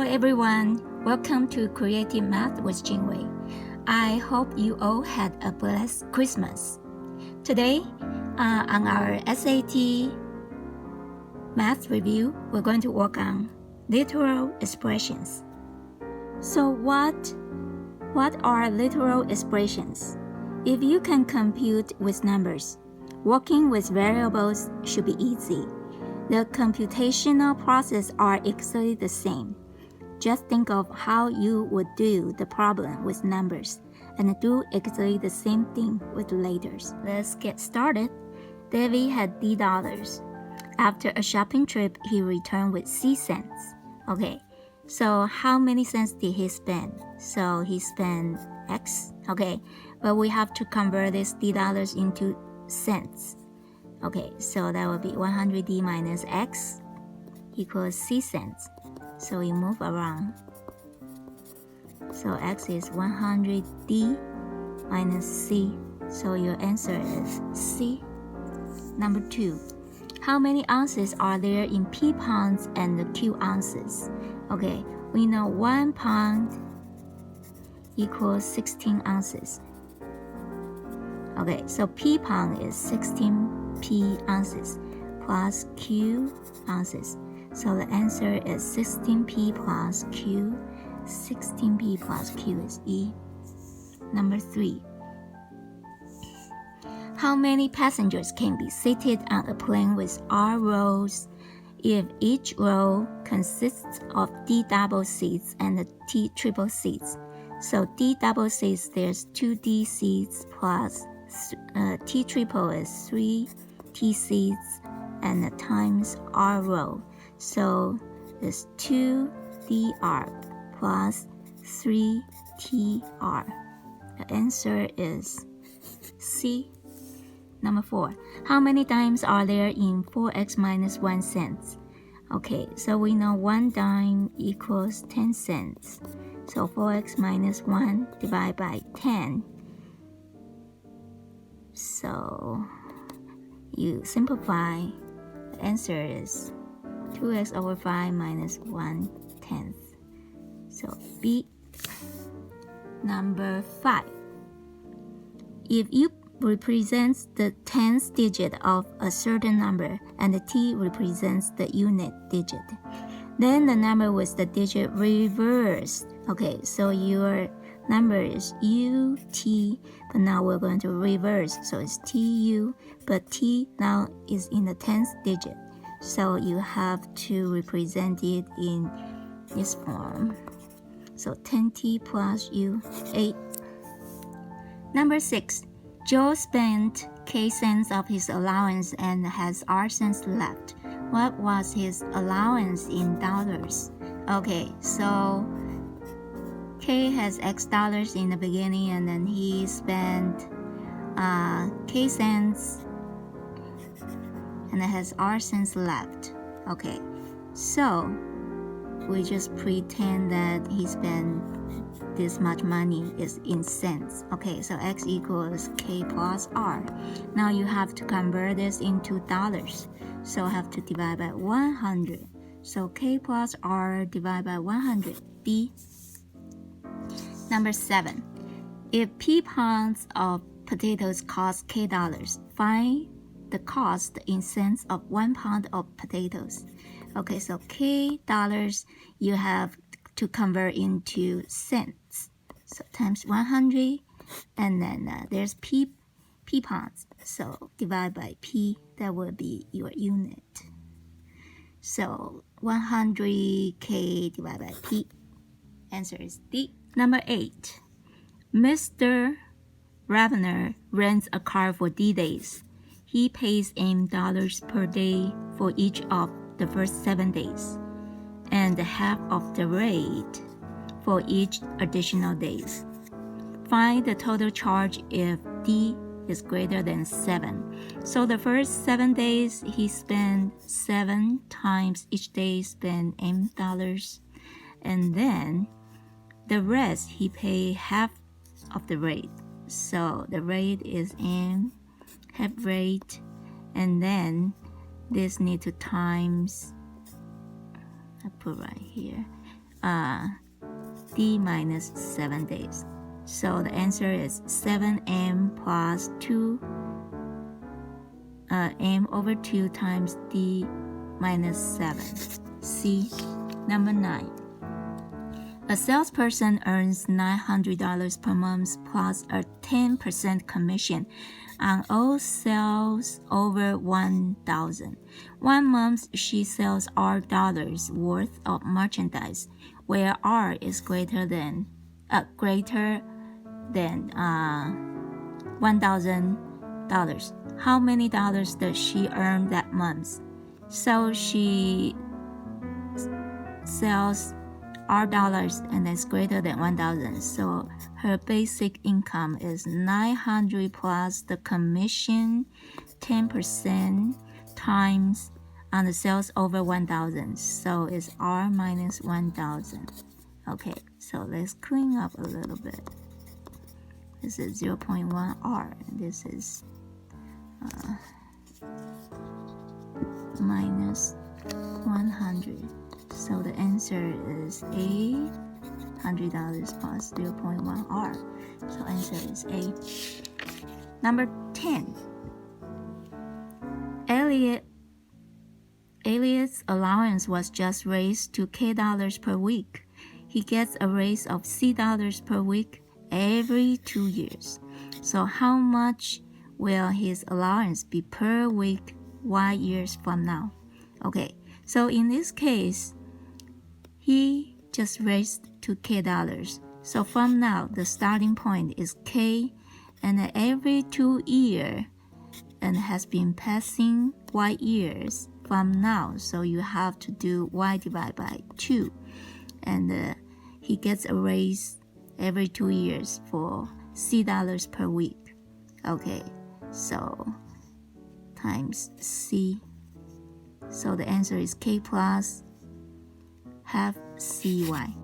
everyone, welcome to Creative Math with Ching-Hui. I hope you all had a blessed Christmas. Today, on our SAT math review, we're going to work on literal expressions. So what are literal expressions? If you can compute with numbers, working with variables should be easy. The computational process are exactly the same. Just think of how you would do the problem with numbers and do exactly the same thing with letters. Let's get started. David had $D. After a shopping trip, he returned with C cents. Okay, so how many cents did he spend? So he spent X. Okay, but we have to convert this $D into cents. Okay, so that would be 100D minus X equals C cents. So we move around. So X is 100D minus C. So your answer is C. Number 2. How many ounces are there in P pounds and Q ounces? Okay, we know 1 pound equals 16 ounces. Okay, so P pound is 16 P ounces plus Q ounces. So the answer is 16P plus Q. 16P plus Q is E. Number 3. How many passengers can be seated on a plane with R rows if each row consists of D double seats and T triple seats? So D double seats, there's 2D seats plus T triple is 3T seats and times R row. So it's 2dr plus 3tr. The answer is C. Number 4. How many dimes are there in 4x minus 1 cent? Okay, so we know 1 dime equals 10 cents. So 4x minus 1 divided by 10. So you simplify, the answer is 2x over 5 minus 1/10. So B. Number 5. If you represents the tens digit of a certain number and the T represents the unit digit, then the number with the digit reversed. Okay, so your number is UT, but now we're going to reverse. So it's TU, but T now is in the tens digit. So you have to represent it in this form. So 10T plus U, 8. Number 6. Joe spent K cents of his allowance and has R cents left. What was his allowance in dollars? Okay, so K has X dollars in the beginning and then he spent K cents and it has R cents left. Okay, so we just pretend that he spent this much money is in cents. Okay, so X equals K plus R. Now you have to convert this into dollars. So I have to divide by 100. So K plus R divided by 100. D. Number 7. If P pounds of potatoes cost K dollars, find the cost in cents of 1 pound of potatoes. Okay, so K dollars you have to convert into cents. So times 100, and then there's P pounds. So divide by P, that would be your unit. So 100K divided by P. Answer is D. Number 8. Mr. Ravener rents a car for D days. He pays M dollars per day for each of the first 7 days, and half of the rate for each additional days. Find the total charge if D is greater than 7. So the first 7 days he spent 7 times each day spent M dollars, and then the rest he paid half of the rate. So the rate is M, half rate, and then this need to times, I put right here, D minus 7 days. So the answer is 7m plus 2 m over 2 times D minus 7. C. Number 9. A salesperson earns $900 per month plus a 10% commission on all sales over $1,000. 1 month she sells R dollars worth of merchandise, where R is greater than $1,000. How many dollars does she earn that month? So she sells R dollars and it's greater than 1,000. So her basic income is 900 plus the commission 10% times on the sales over 1,000. So it's R minus 1,000. Okay, so let's clean up a little bit. This is 0.1 R. This is minus 100. So the answer is A, $100 plus 0.1 R. So answer is A. Number 10. Elliot's allowance was just raised to K dollars per week. He gets a raise of C dollars per week every 2 years. So how much will his allowance be per week Y years from now? Okay, so in this case, he just raised to K dollars. So from now, the starting point is K, and every 2 years, and has been passing Y years from now. So you have to do Y divided by 2. And he gets a raise every 2 years for C dollars per week. Okay, so times C. So the answer is K plus half CY.